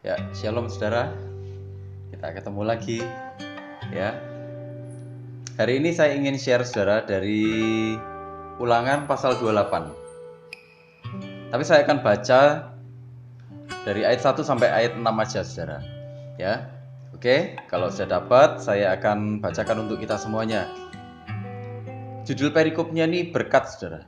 Ya, shalom saudara. Kita ketemu lagi ya. Hari ini saya ingin share saudara dari Ulangan pasal 28. Tapi saya akan baca dari ayat 1 sampai ayat 6 aja saudara. Ya. Oke, kalau sudah dapat saya akan bacakan untuk kita semuanya. Judul perikopnya ini berkat saudara.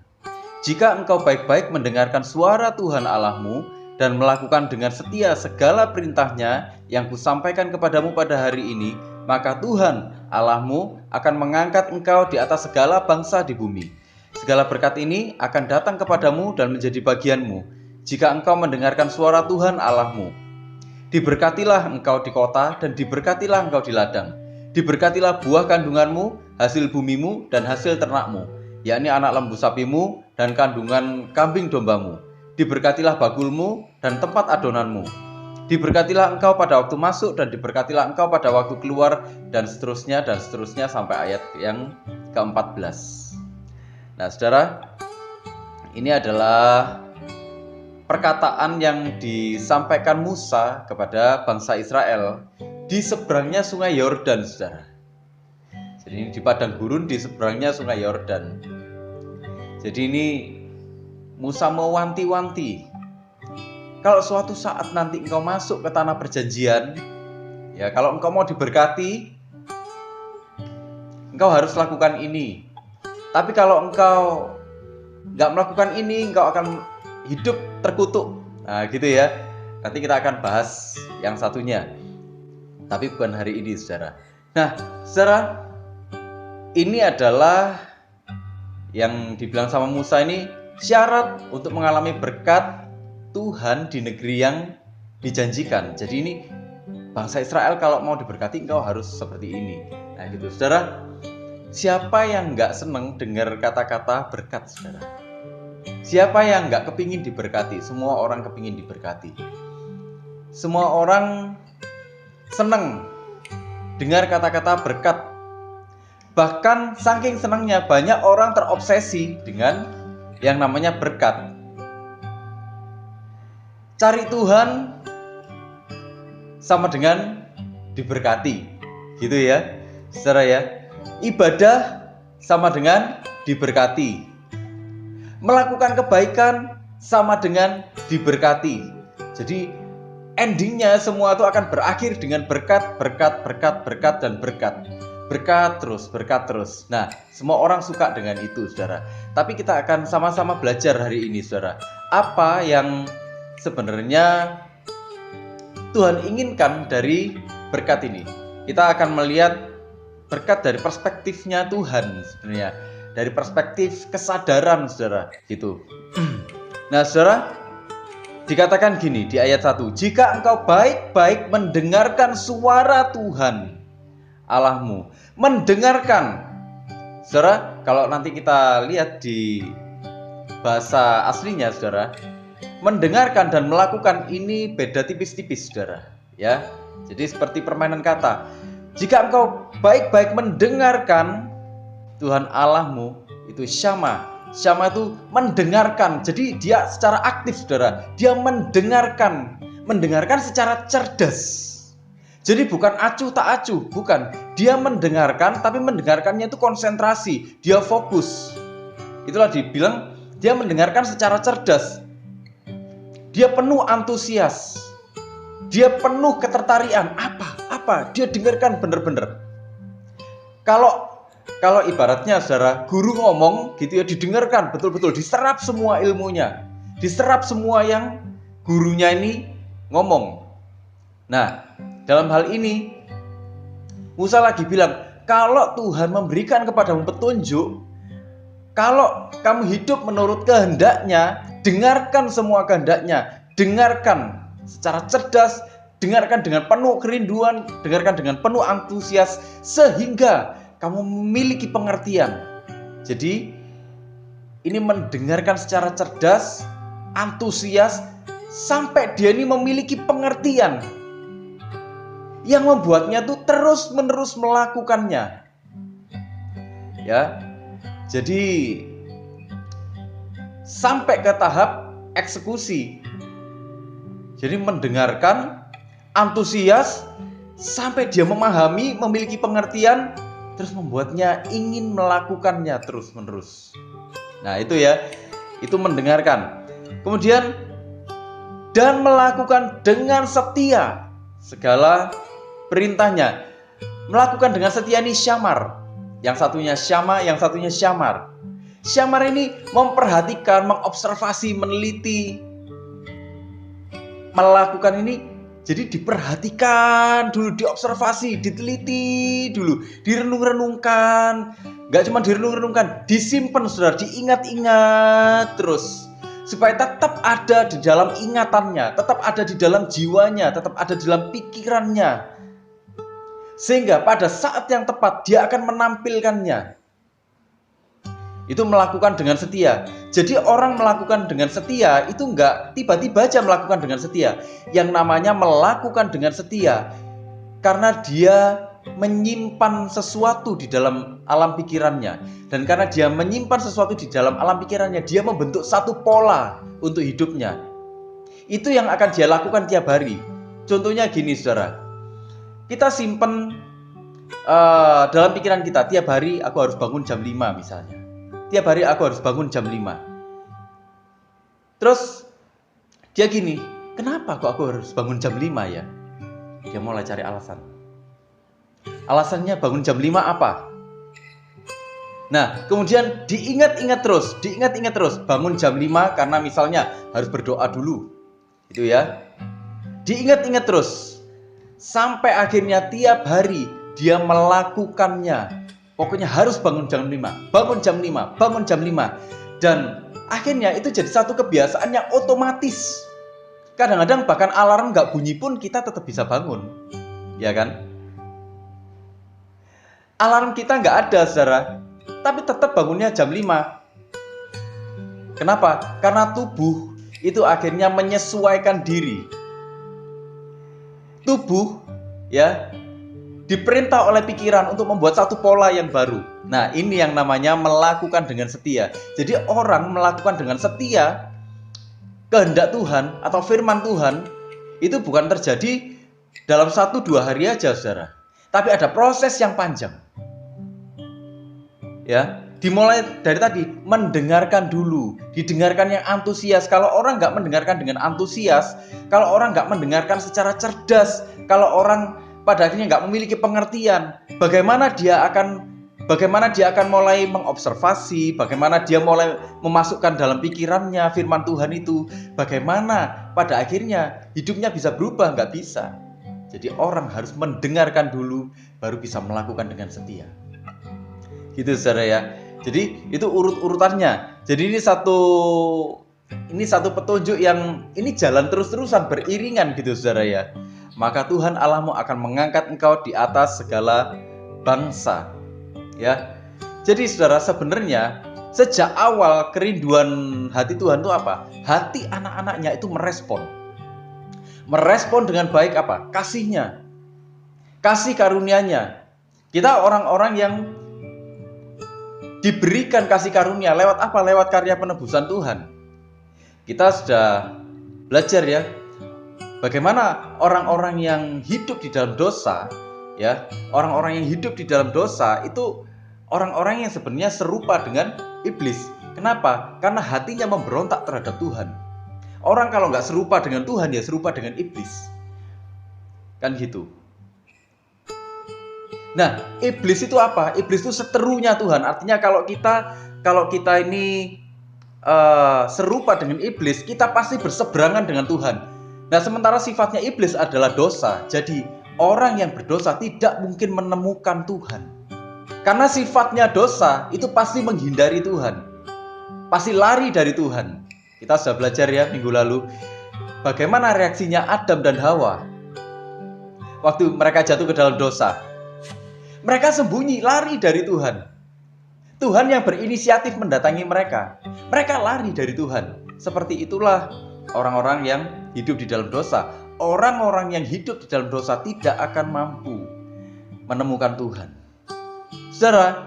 Jika engkau baik-baik mendengarkan suara Tuhan Allahmu dan melakukan dengan setia segala perintahnya yang kusampaikan kepadamu pada hari ini, maka Tuhan Allahmu akan mengangkat engkau di atas segala bangsa di bumi. Segala berkat ini akan datang kepadamu dan menjadi bagianmu, jika engkau mendengarkan suara Tuhan Allahmu. Diberkatilah engkau di kota dan diberkatilah engkau di ladang. Diberkatilah buah kandunganmu, hasil bumimu dan hasil ternakmu, yakni anak lembu sapimu dan kandungan kambing dombamu. Diberkatilah bagulmu dan tempat adonanmu. Diberkatilah engkau pada waktu masuk dan diberkatilah engkau pada waktu keluar, dan seterusnya sampai ayat yang ke-14. Nah saudara, ini adalah perkataan yang disampaikan Musa kepada bangsa Israel di seberangnya sungai Yordan saudara. Jadi ini di padang gurun di seberangnya sungai Yordan. Jadi ini Musa mewanti-wanti, kalau suatu saat nanti engkau masuk ke tanah perjanjian, ya kalau engkau mau diberkati, engkau harus lakukan ini. Tapi kalau engkau nggak melakukan ini, engkau akan hidup terkutuk. Nah gitu ya. Nanti kita akan bahas yang satunya. Tapi bukan hari ini saudara. Nah saudara, ini adalah yang dibilang sama Musa ini syarat untuk mengalami berkat Tuhan di negeri yang dijanjikan. Jadi ini bangsa Israel kalau mau diberkati engkau harus seperti ini. Nah gitu saudara. Siapa yang gak seneng dengar kata-kata berkat saudara? Siapa yang gak kepingin diberkati? Semua orang kepingin diberkati. Semua orang seneng dengar kata-kata berkat. Bahkan saking senangnya banyak orang terobsesi dengan yang namanya berkat. Cari Tuhan sama dengan diberkati, gitu ya, saudara ya. Ibadah sama dengan diberkati. Melakukan kebaikan sama dengan diberkati. Jadi endingnya semua itu akan berakhir dengan berkat, dan berkat. Berkat terus. Nah, semua orang suka dengan itu, saudara. Tapi kita akan sama-sama belajar hari ini, saudara. Apa yang sebenarnya Tuhan inginkan dari berkat ini? Kita akan melihat berkat dari perspektifnya Tuhan sebenarnya. Dari perspektif kesadaran, saudara. Gitu. Nah, saudara, dikatakan gini di ayat 1. Jika engkau baik-baik mendengarkan suara Tuhan Allahmu. Mendengarkan. Saudara, kalau nanti kita lihat di bahasa aslinya saudara, mendengarkan dan melakukan ini beda tipis-tipis saudara, ya. Jadi seperti permainan kata. Jika engkau baik-baik mendengarkan Tuhan Allahmu, itu syama. Syama itu mendengarkan. Jadi dia secara aktif saudara. Dia mendengarkan secara cerdas. Jadi bukan acuh tak acuh, bukan. Dia mendengarkan, tapi mendengarkannya itu konsentrasi, dia fokus. Itulah dibilang dia mendengarkan secara cerdas. Dia penuh antusias. Dia penuh ketertarikan. Apa? Dia dengarkan benar-benar. Kalau ibaratnya saudara, guru ngomong gitu ya, didengarkan betul-betul, diserap semua ilmunya. Diserap semua yang gurunya ini ngomong. Nah, dalam hal ini Musa lagi bilang, kalau Tuhan memberikan kepadamu petunjuk, kalau kamu hidup menurut kehendaknya, dengarkan semua kehendaknya, dengarkan secara cerdas, dengarkan dengan penuh kerinduan, dengarkan dengan penuh antusias, sehingga kamu memiliki pengertian. Jadi ini mendengarkan secara cerdas, antusias, sampai dia ini memiliki pengertian yang membuatnya tuh terus-menerus melakukannya. Ya. Jadi sampai ke tahap eksekusi. Jadi mendengarkan, antusias, sampai dia memahami, memiliki pengertian, terus membuatnya ingin melakukannya terus-menerus. Nah itu ya, itu mendengarkan. Kemudian, dan melakukan dengan setia segala perintahnya. Melakukan dengan setia ini syamar. Yang satunya syama, yang satunya syamar. Syamar ini memperhatikan, mengobservasi, meneliti. Melakukan ini jadi diperhatikan dulu, diobservasi, diteliti dulu, direnung-renungkan. Gak cuma direnung-renungkan, disimpan saudara, diingat-ingat terus. Supaya tetap ada di dalam ingatannya, tetap ada di dalam jiwanya, tetap ada di dalam pikirannya. Sehingga pada saat yang tepat dia akan menampilkannya. Itu melakukan dengan setia. Jadi orang melakukan dengan setia itu enggak tiba-tiba aja melakukan dengan setia. Yang namanya melakukan dengan setia karena dia menyimpan sesuatu di dalam alam pikirannya. Dan karena dia menyimpan sesuatu di dalam alam pikirannya, dia membentuk satu pola untuk hidupnya. Itu yang akan dia lakukan tiap hari. Contohnya gini saudara, kita simpen dalam pikiran kita, tiap hari aku harus bangun jam 5 misalnya. Tiap hari aku harus bangun jam 5. Terus dia gini, kenapa kok aku harus bangun jam 5 ya? Dia mulai cari alasan. Alasannya bangun jam 5 apa? Nah, kemudian diingat-ingat terus, bangun jam 5 karena misalnya harus berdoa dulu. Itu ya. Diingat-ingat terus. Sampai akhirnya tiap hari dia melakukannya. Pokoknya harus bangun jam 5, bangun jam 5, bangun jam 5. Dan akhirnya itu jadi satu kebiasaan yang otomatis. Kadang-kadang bahkan alarm gak bunyi pun kita tetap bisa bangun. Ya kan? Alarm kita gak ada saudara, tapi tetap bangunnya jam 5. Kenapa? Karena tubuh itu akhirnya menyesuaikan diri. Tubuh ya diperintah oleh pikiran untuk membuat satu pola yang baru. Nah, ini yang namanya melakukan dengan setia. Jadi orang melakukan dengan setia kehendak Tuhan atau firman Tuhan itu bukan terjadi dalam 1-2 hari aja, saudara. Tapi ada proses yang panjang. Ya, dimulai dari tadi mendengarkan dulu, didengarkan yang antusias. Kalau orang nggak mendengarkan dengan antusias, kalau orang nggak mendengarkan secara cerdas, kalau orang pada akhirnya nggak memiliki pengertian, bagaimana dia akan mulai mengobservasi, bagaimana dia mulai memasukkan dalam pikirannya firman Tuhan itu, bagaimana pada akhirnya hidupnya bisa berubah? Nggak bisa. Jadi orang harus mendengarkan dulu, baru bisa melakukan dengan setia. Gitu saudara ya. Jadi itu urut-urutannya. Jadi ini satu petunjuk yang ini jalan terus-terusan beriringan gitu saudara ya. Maka Tuhan Allahmu akan mengangkat engkau di atas segala bangsa. Ya. Jadi saudara, sebenarnya sejak awal kerinduan hati Tuhan itu apa? Hati anak-anaknya itu merespon. Merespon dengan baik apa? Kasihnya. Kasih karunia-Nya. Kita orang-orang yang diberikan kasih karunia lewat apa? Lewat karya penebusan Tuhan. Kita sudah belajar ya, bagaimana orang-orang yang hidup di dalam dosa, ya, orang-orang yang hidup di dalam dosa itu orang-orang yang sebenarnya serupa dengan iblis. Kenapa? Karena hatinya memberontak terhadap Tuhan. Orang kalau nggak serupa dengan Tuhan, ya serupa dengan iblis. Kan gitu. Nah, iblis itu apa? Iblis itu seterunya Tuhan. Artinya kalau kita ini serupa dengan iblis, kita pasti berseberangan dengan Tuhan. Nah, sementara sifatnya iblis adalah dosa. Jadi, orang yang berdosa tidak mungkin menemukan Tuhan. Karena sifatnya dosa, itu pasti menghindari Tuhan. Pasti lari dari Tuhan. Kita sudah belajar ya minggu lalu. Bagaimana reaksinya Adam dan Hawa waktu mereka jatuh ke dalam dosa. Mereka sembunyi, lari dari Tuhan. Tuhan yang berinisiatif mendatangi mereka. Mereka lari dari Tuhan. Seperti itulah orang-orang yang hidup di dalam dosa. Orang-orang yang hidup di dalam dosa tidak akan mampu menemukan Tuhan. Saudara,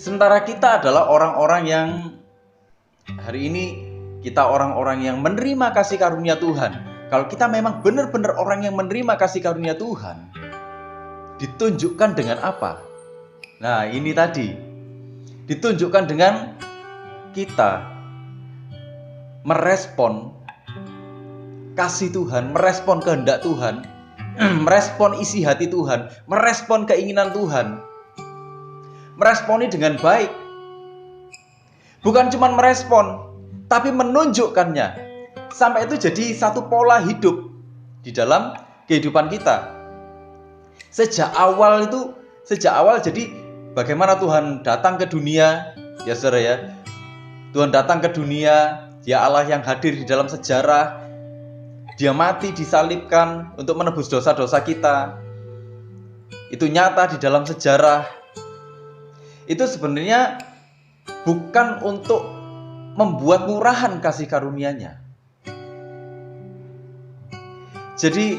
sementara kita adalah orang-orang yang hari ini kita orang-orang yang menerima kasih karunia Tuhan. Kalau kita memang benar-benar orang yang menerima kasih karunia Tuhan, ditunjukkan dengan apa? Nah, ini tadi. Ditunjukkan dengan kita merespon kasih Tuhan, merespon kehendak Tuhan, merespon isi hati Tuhan, merespon keinginan Tuhan. Meresponi dengan baik. Bukan cuma merespon, tapi menunjukkannya. Sampai itu jadi satu pola hidup di dalam kehidupan kita. Sejak awal jadi bagaimana Tuhan datang ke dunia, ya saudara ya. Tuhan datang ke dunia, Dia Allah yang hadir di dalam sejarah. Dia mati disalibkan untuk menebus dosa-dosa kita. Itu nyata di dalam sejarah. Itu sebenarnya bukan untuk membuat murahan kasih karunia-Nya. Jadi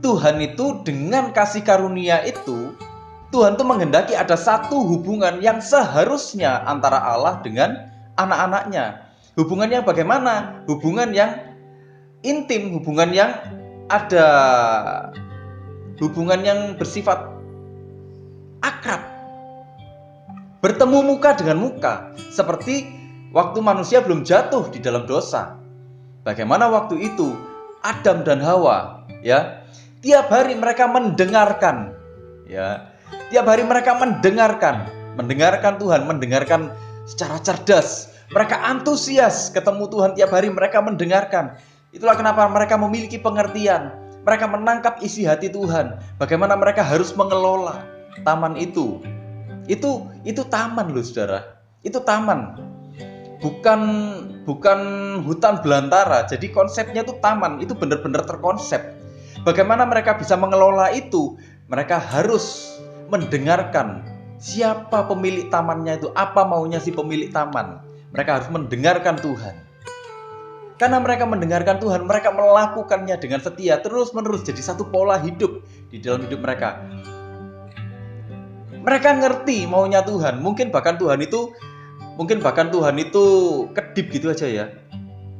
Tuhan itu dengan kasih karunia itu, Tuhan itu menghendaki ada satu hubungan yang seharusnya antara Allah dengan anak-anaknya. Hubungan yang bagaimana? Hubungan yang intim, hubungan yang ada, hubungan yang bersifat akrab, bertemu muka dengan muka, seperti waktu manusia belum jatuh di dalam dosa. Bagaimana waktu itu Adam dan Hawa, ya, tiap hari mereka mendengarkan, ya, tiap hari mereka mendengarkan Tuhan, mendengarkan secara cerdas. Mereka antusias ketemu Tuhan tiap hari, mereka mendengarkan. Itulah kenapa mereka memiliki pengertian. Mereka menangkap isi hati Tuhan. Bagaimana mereka harus mengelola taman itu. Itu taman loh saudara. Itu taman. Bukan hutan belantara. Jadi konsepnya itu taman. Itu benar-benar terkonsep. Bagaimana mereka bisa mengelola itu? Mereka harus mendengarkan siapa pemilik tamannya itu. Apa maunya si pemilik taman. Mereka harus mendengarkan Tuhan. Karena mereka mendengarkan Tuhan, mereka melakukannya dengan setia, terus-menerus jadi satu pola hidup di dalam hidup mereka. Mereka ngerti maunya Tuhan. Mungkin bahkan Tuhan itu kedip gitu aja ya.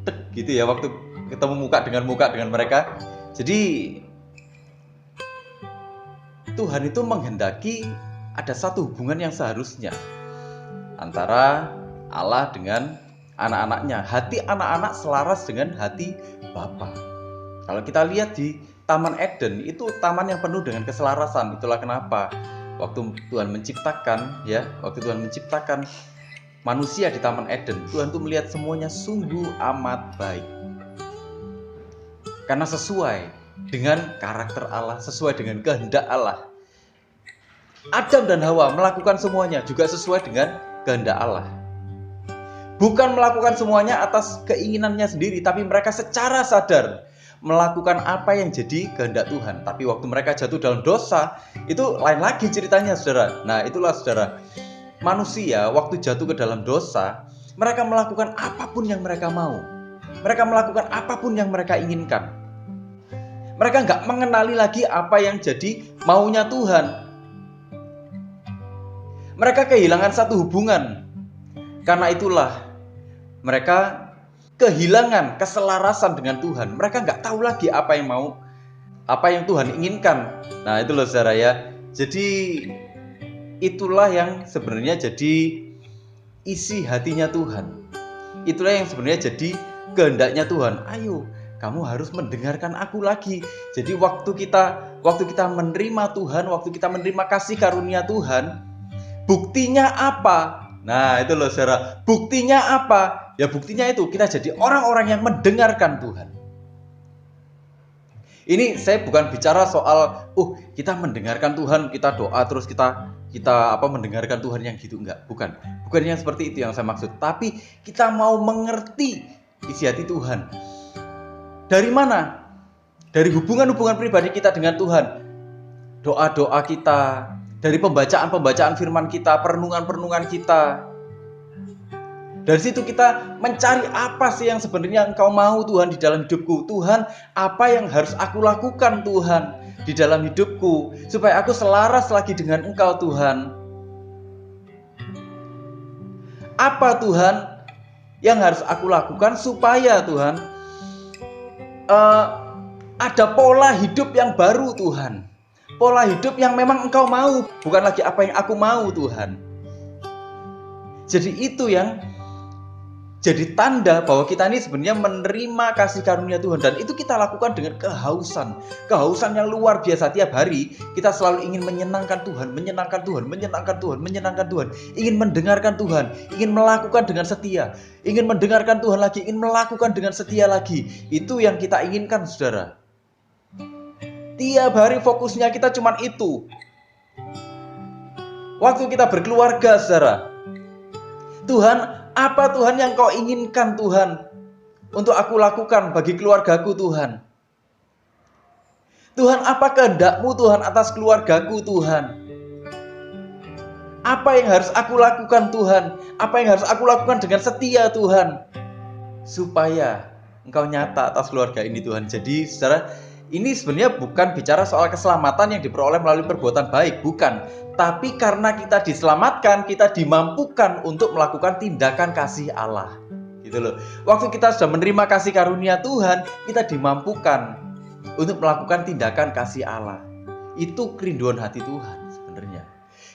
Tek gitu ya waktu ketemu muka dengan mereka. Jadi Tuhan itu menghendaki ada satu hubungan yang seharusnya antara Allah dengan anak-anaknya. Hati anak-anak selaras dengan hati Bapa. Kalau kita lihat di Taman Eden, itu taman yang penuh dengan keselarasan. Itulah kenapa waktu Tuhan menciptakan manusia di Taman Eden, Tuhan tuh melihat semuanya sungguh amat baik. Karena sesuai dengan karakter Allah, sesuai dengan kehendak Allah. Adam dan Hawa melakukan semuanya juga sesuai dengan kehendak Allah. Bukan melakukan semuanya atas keinginannya sendiri, tapi mereka secara sadar melakukan apa yang jadi kehendak Tuhan. Tapi waktu mereka jatuh dalam dosa, itu lain lagi ceritanya saudara. Nah itulah saudara, manusia waktu jatuh ke dalam dosa, mereka melakukan apapun yang mereka mau. Mereka melakukan apapun yang mereka inginkan. Mereka nggak mengenali lagi apa yang jadi maunya Tuhan. Mereka kehilangan satu hubungan. Karena itulah mereka kehilangan keselarasan dengan Tuhan. Mereka nggak tahu lagi apa yang Tuhan inginkan. Nah itu loh saudara ya. Jadi itulah yang sebenarnya jadi isi hatinya Tuhan. Itulah yang sebenarnya jadi kehendaknya Tuhan. Ayo, kamu harus mendengarkan aku lagi. Jadi waktu kita menerima Tuhan, waktu kita menerima kasih karunia Tuhan, buktinya apa? Nah itu loh saudara, buktinya apa? Ya buktinya itu kita jadi orang-orang yang mendengarkan Tuhan. Ini saya bukan bicara soal kita mendengarkan Tuhan, kita doa terus kita mendengarkan Tuhan yang gitu, enggak, bukan yang seperti itu yang saya maksud. Tapi kita mau mengerti isi hati Tuhan. Dari mana? Dari hubungan-hubungan pribadi kita dengan Tuhan. Doa-doa kita, dari pembacaan firman kita, perenungan kita. Dari situ kita mencari apa sih yang sebenarnya Engkau mau Tuhan di dalam hidupku. Tuhan, apa yang harus aku lakukan Tuhan di dalam hidupku supaya aku selaras lagi dengan Engkau Tuhan. Apa Tuhan yang harus aku lakukan supaya Tuhan uh, ada pola hidup yang baru Tuhan. Pola hidup yang memang Engkau mau, bukan lagi apa yang aku mau Tuhan. Jadi itu yang jadi tanda bahwa kita ini sebenarnya menerima kasih karunia Tuhan. Dan itu kita lakukan dengan kehausan. Kehausan yang luar biasa. Tiap hari kita selalu ingin menyenangkan Tuhan, menyenangkan Tuhan, menyenangkan Tuhan, menyenangkan Tuhan. Ingin mendengarkan Tuhan, ingin melakukan dengan setia. Ingin mendengarkan Tuhan lagi, ingin melakukan dengan setia lagi. Itu yang kita inginkan, saudara. Tiap hari fokusnya kita cuma itu. Waktu kita berkeluarga, saudara, Tuhan, apa Tuhan yang kau inginkan Tuhan untuk aku lakukan bagi keluargaku Tuhan? Tuhan, apa kehendak-Mu Tuhan atas keluargaku Tuhan? Apa yang harus aku lakukan Tuhan? Apa yang harus aku lakukan dengan setia Tuhan? Supaya Engkau nyata atas keluarga ini Tuhan. Jadi saudara, ini sebenarnya bukan bicara soal keselamatan yang diperoleh melalui perbuatan baik, bukan. Tapi karena kita diselamatkan, kita dimampukan untuk melakukan tindakan kasih Allah. Gitu loh. Waktu kita sudah menerima kasih karunia Tuhan, kita dimampukan untuk melakukan tindakan kasih Allah. Itu kerinduan hati Tuhan sebenarnya.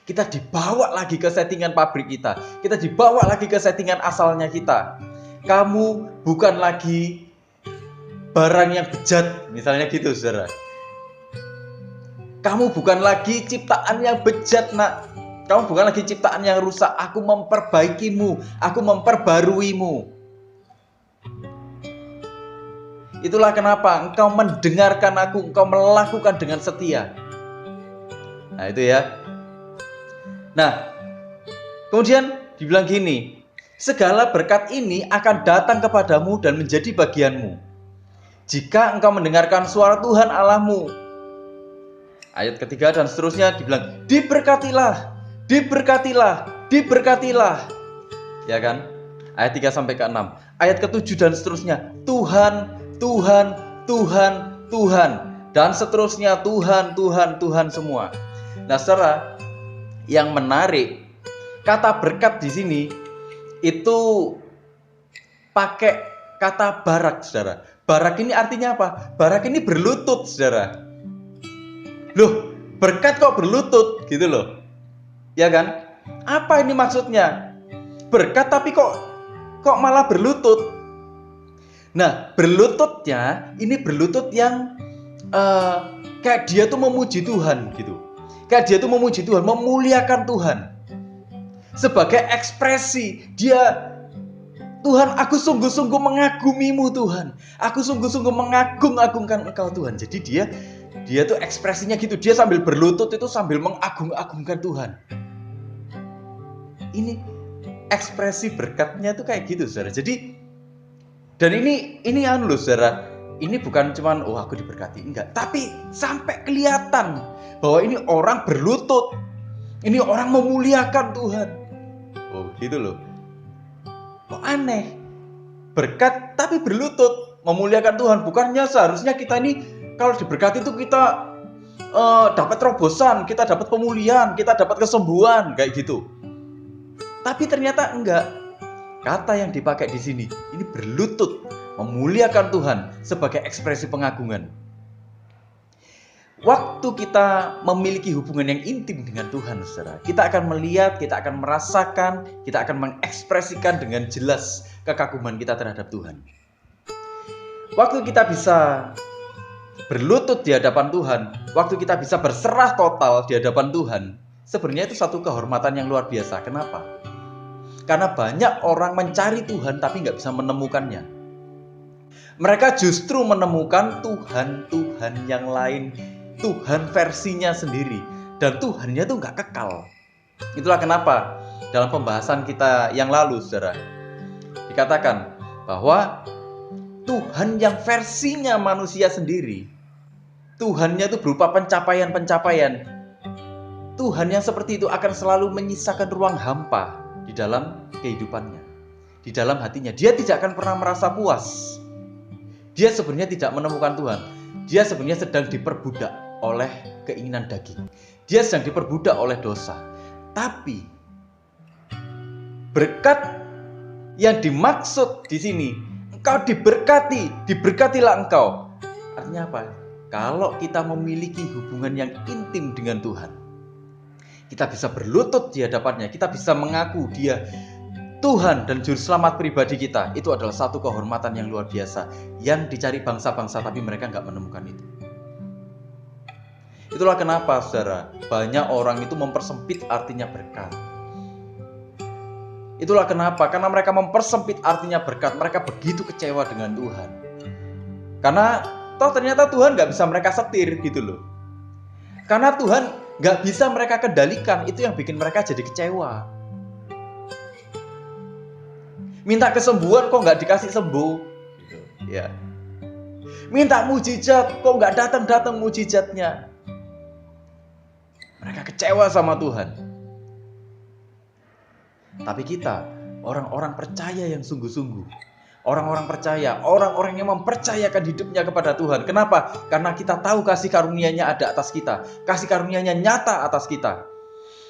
Kita dibawa lagi ke settingan pabrik kita. Kita dibawa lagi ke settingan asalnya kita. Kamu bukan lagi barang yang bejat, misalnya gitu, saudara. Kamu bukan lagi ciptaan yang bejat, nak. Kamu bukan lagi ciptaan yang rusak. Aku memperbaikimu, aku memperbaruimu. Itulah kenapa engkau mendengarkan aku, engkau melakukan dengan setia. Nah itu ya. Nah, kemudian dibilang gini, segala berkat ini akan datang kepadamu dan menjadi bagianmu jika engkau mendengarkan suara Tuhan Allahmu. Ayat ketiga dan seterusnya dibilang, diberkatilah, diberkatilah, diberkatilah. Ya kan? Ayat 3 sampai ke 6. Ayat ke-7 dan seterusnya, Tuhan, Tuhan, Tuhan, Tuhan. Dan seterusnya, Tuhan, Tuhan, Tuhan semua. Nah, saudara, yang menarik, kata berkat di sini itu pakai kata barak, saudara. Barak ini artinya apa? Barak ini berlutut, saudara. Loh, berkat kok berlutut gitu loh. Ya kan? Apa ini maksudnya? Berkat tapi kok malah berlutut. Nah, berlututnya ini berlutut yang kayak dia tuh memuji Tuhan gitu. Kayak dia tuh memuji Tuhan, memuliakan Tuhan. Sebagai ekspresi dia, Tuhan, aku sungguh-sungguh mengagumimu Tuhan. Aku sungguh-sungguh mengagung-agungkan Engkau Tuhan. Jadi dia tuh ekspresinya gitu. Dia sambil berlutut itu sambil mengagung-agungkan Tuhan. Ini ekspresi berkatnya tuh kayak gitu, saudara. Jadi, dan ini loh, saudara. Ini bukan cuman aku diberkati, enggak. Tapi sampai kelihatan bahwa ini orang berlutut. Ini orang memuliakan Tuhan. Oh, gitu loh. Kok aneh? Berkat tapi berlutut, memuliakan Tuhan. Bukannya seharusnya kita ini kalau diberkati itu kita dapat terobosan, kita dapat pemulihan, kita dapat kesembuhan, kayak gitu. Tapi ternyata enggak. Kata yang dipakai di sini, ini berlutut, memuliakan Tuhan sebagai ekspresi pengagungan. Waktu kita memiliki hubungan yang intim dengan Tuhan, saudara, kita akan melihat, kita akan merasakan, kita akan mengekspresikan dengan jelas kekaguman kita terhadap Tuhan. Waktu kita bisa berlutut di hadapan Tuhan, waktu kita bisa berserah total di hadapan Tuhan, sebenarnya itu satu kehormatan yang luar biasa. Kenapa? Karena banyak orang mencari Tuhan tapi nggak bisa menemukannya. Mereka justru menemukan Tuhan yang lain, Tuhan versinya sendiri, dan Tuhannya itu nggak kekal. Itulah kenapa dalam pembahasan kita yang lalu, saudara, dikatakan bahwa Tuhan yang versinya manusia sendiri, Tuhannya itu berupa pencapaian-pencapaian. Tuhan yang seperti itu akan selalu menyisakan ruang hampa di dalam kehidupannya, di dalam hatinya. Dia tidak akan pernah merasa puas. Dia sebenarnya tidak menemukan Tuhan. Dia sebenarnya sedang diperbudak oleh keinginan daging. Dia sedang diperbudak oleh dosa. Tapi berkat yang dimaksud di sini, engkau diberkatilah engkau. Artinya apa? Kalau kita memiliki hubungan yang intim dengan Tuhan, kita bisa berlutut di hadapannya, kita bisa mengaku Dia Tuhan dan Juru Selamat pribadi kita. Itu adalah satu kehormatan yang luar biasa, yang dicari bangsa-bangsa, tapi mereka nggak menemukan itu. Itulah kenapa, saudara, banyak orang itu mempersempit artinya berkat. Itulah kenapa, karena mereka mempersempit artinya berkat, mereka begitu kecewa dengan Tuhan. Karena toh ternyata Tuhan nggak bisa mereka setir gitu loh. Karena Tuhan nggak bisa mereka kendalikan, itu yang bikin mereka jadi kecewa. Minta kesembuhan kok nggak dikasih sembuh, gitu, ya. Minta mujizat kok nggak datang mujizatnya. Mereka kecewa sama Tuhan. Tapi kita, orang-orang percaya yang sungguh-sungguh, orang-orang percaya, orang-orang yang mempercayakan hidupnya kepada Tuhan. Kenapa? Karena kita tahu kasih karunia-Nya ada atas kita, kasih karunia-Nya nyata atas kita.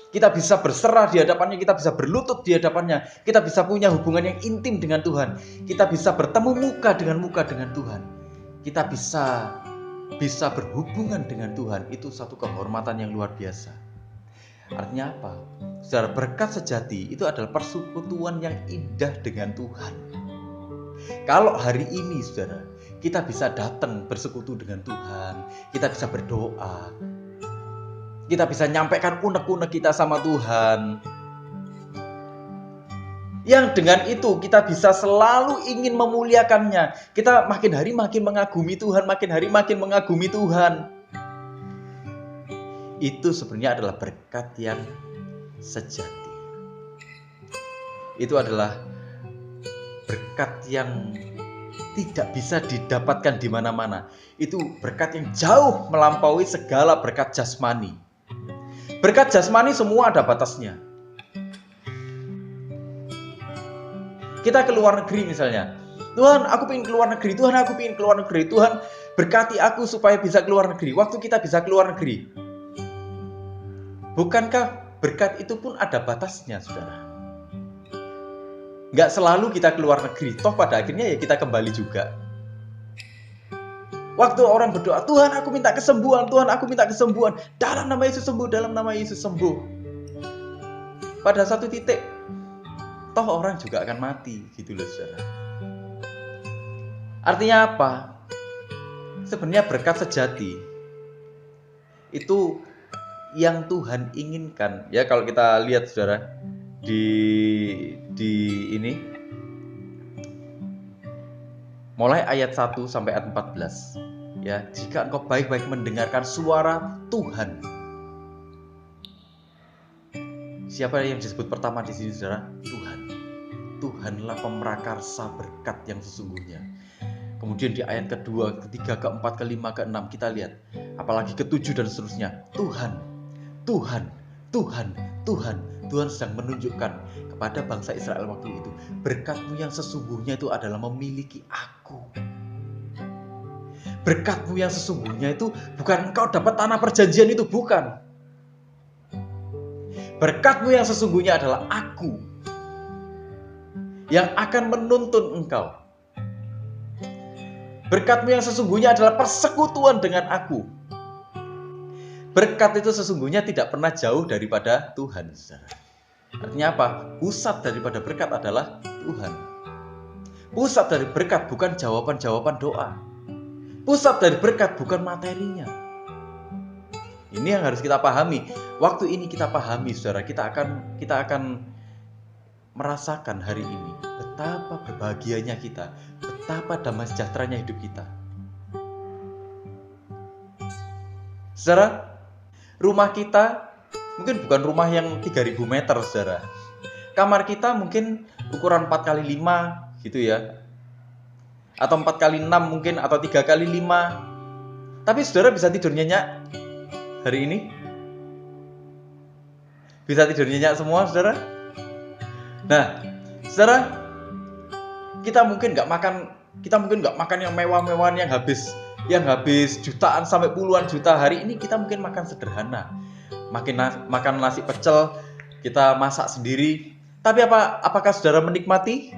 Kita bisa berserah di hadapannya, kita bisa berlutut di hadapannya, kita bisa punya hubungan yang intim dengan Tuhan, kita bisa bertemu muka dengan Tuhan, kita bisa berhubungan dengan Tuhan. Itu satu kehormatan yang luar biasa. Artinya apa? Saudara, berkat sejati itu adalah persekutuan yang indah dengan Tuhan. Kalau hari ini, saudara, kita bisa datang bersekutu dengan Tuhan, kita bisa berdoa, kita bisa nyampaikan unek-unek kita sama Tuhan, yang dengan itu kita bisa selalu ingin memuliakannya. Kita makin hari makin mengagumi Tuhan, makin hari makin mengagumi Tuhan. Itu sebenarnya adalah berkat yang sejati. Itu adalah berkat yang tidak bisa didapatkan di mana-mana. Itu berkat yang jauh melampaui segala berkat jasmani. Berkat jasmani semua ada batasnya. Kita ke luar negeri misalnya. Tuhan, aku pengen keluar negeri. Tuhan, aku pengen keluar negeri. Tuhan, berkati aku supaya bisa keluar negeri. Waktu kita bisa keluar negeri, bukankah berkat itu pun ada batasnya, saudara? Nggak selalu kita keluar negeri. Toh pada akhirnya ya kita kembali juga. Waktu orang berdoa, Tuhan aku minta kesembuhan, Tuhan aku minta kesembuhan, dalam nama Yesus sembuh, dalam nama Yesus sembuh. Pada satu titik, toh orang juga akan mati, gitu loh saudara. Artinya apa? Sebenarnya berkat sejati itu yang Tuhan inginkan. Ya kalau kita lihat saudara, di ini, mulai ayat 1 sampai ayat 14. Ya, jika engkau baik-baik mendengarkan suara Tuhan. Siapa yang disebut pertama di sini, saudara? Tuhan. Tuhanlah pemrakarsa berkat yang sesungguhnya. Kemudian di ayat kedua, ketiga, keempat, kelima, keenam kita lihat, apalagi ketujuh dan seterusnya. Tuhan, Tuhan, Tuhan, Tuhan. Tuhan sedang menunjukkan kepada bangsa Israel waktu itu, berkat-Mu yang sesungguhnya itu adalah memiliki aku. Berkat-Mu yang sesungguhnya itu bukan engkau dapat tanah perjanjian, itu bukan. Berkat-Mu yang sesungguhnya adalah aku yang akan menuntun engkau. Berkat-Mu yang sesungguhnya adalah persekutuan dengan aku. Berkat itu sesungguhnya tidak pernah jauh daripada Tuhan, saudara. Artinya apa? Pusat daripada berkat adalah Tuhan. Pusat dari berkat bukan jawaban-jawaban doa. Pusat dari berkat bukan materinya. Ini yang harus kita pahami. Waktu ini kita pahami, saudara, kita akan merasakan hari ini betapa berbahagianya kita, betapa damai sejahteranya hidup kita. Saudara, rumah kita mungkin bukan rumah yang 3000 meter, saudara. Kamar kita mungkin ukuran 4x5 gitu ya. Atau 4x6 mungkin, atau 3x5. Tapi saudara bisa tidur nyenyak hari ini? Bisa tidur nyenyak semua, saudara? Nah, saudara, kita mungkin nggak makan yang mewah-mewahan yang habis jutaan sampai puluhan juta. Hari ini kita mungkin makan sederhana. Makan nasi pecel, kita masak sendiri. Tapi apakah saudara menikmati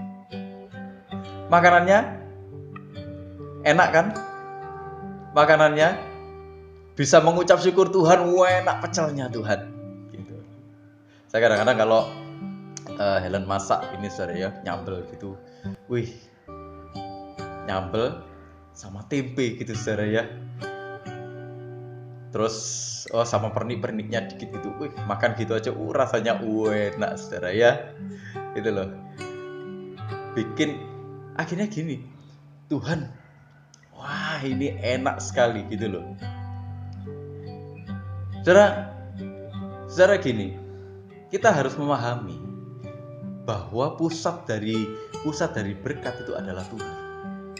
makanannya? Enak kan makanannya? Bisa mengucap syukur Tuhan, wah enak pecelnya Tuhan. Gitu. Saya kadang-kadang kalau Helen masak ini saudara ya, nyambel gitu. Wih, nyambel sama tempe gitu saudara ya. Terus sama pernik-perniknya dikit gitu. Wih, makan gitu aja rasanya enak saudara ya. Gitu loh. Bikin akhirnya gini. Tuhan, wah ini enak sekali gitu loh. Saudara gini, kita harus memahami bahwa pusat dari berkat itu adalah Tuhan.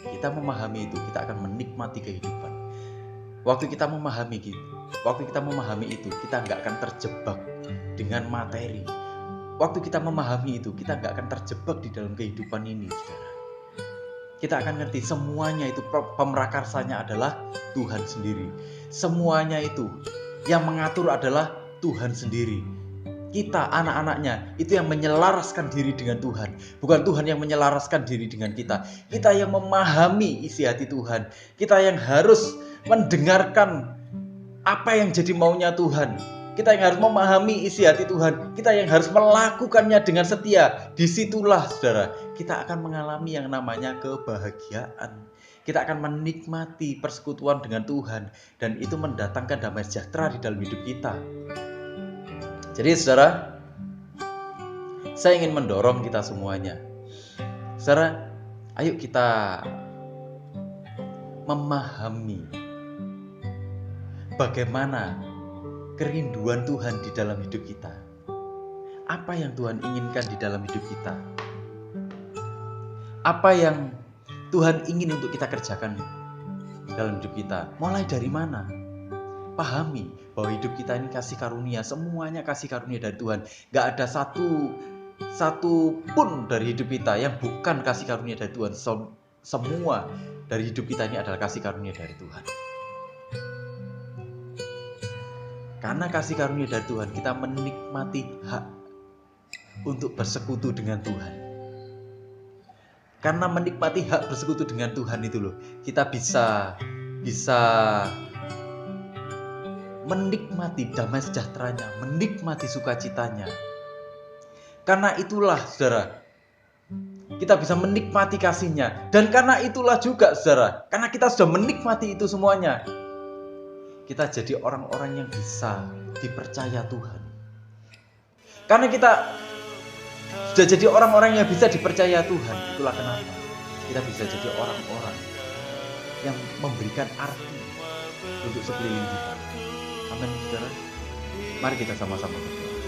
Kita memahami itu, kita akan menikmati kehidupan. Waktu kita memahami itu, kita nggak akan terjebak dengan materi. Waktu kita memahami itu, kita nggak akan terjebak di dalam kehidupan ini, saudara. Kita akan ngerti semuanya itu pemerakarsanya adalah Tuhan sendiri. Semuanya itu yang mengatur adalah Tuhan sendiri. Kita anak-anaknya itu yang menyelaraskan diri dengan Tuhan. Bukan Tuhan yang menyelaraskan diri dengan kita. Kita yang memahami isi hati Tuhan. Kita yang harus mendengarkan apa yang jadi maunya Tuhan. Kita yang harus memahami isi hati Tuhan. Kita yang harus melakukannya dengan setia. Disitulah saudara, kita akan mengalami yang namanya kebahagiaan. Kita akan menikmati persekutuan dengan Tuhan. Dan itu mendatangkan damai sejahtera di dalam hidup kita. Jadi saudara, saya ingin mendorong kita semuanya. Saudara, ayo kita memahami bagaimana kerinduan Tuhan di dalam hidup kita. Apa yang Tuhan inginkan di dalam hidup kita? Apa yang Tuhan ingin untuk kita kerjakan dalam hidup kita? Mulai dari mana? Pahami bahwa hidup kita ini kasih karunia, semuanya kasih karunia dari Tuhan. Gak ada satu pun dari hidup kita yang bukan kasih karunia dari Tuhan. Semua dari hidup kita ini adalah kasih karunia dari Tuhan. Karena kasih karunia dari Tuhan, kita menikmati hak untuk bersekutu dengan Tuhan. Karena menikmati hak bersekutu dengan Tuhan itu loh, kita bisa menikmati damai sejahteranya, menikmati sukacitanya. Karena itulah saudara, kita bisa menikmati kasihnya. Dan karena itulah juga saudara, karena kita sudah menikmati itu semuanya, kita jadi orang-orang yang bisa dipercaya Tuhan. Karena kita sudah jadi orang-orang yang bisa dipercaya Tuhan, itulah kenapa kita bisa jadi orang-orang yang memberikan arti untuk sekeliling kita. Amin saudara. Mari kita sama-sama berdoa.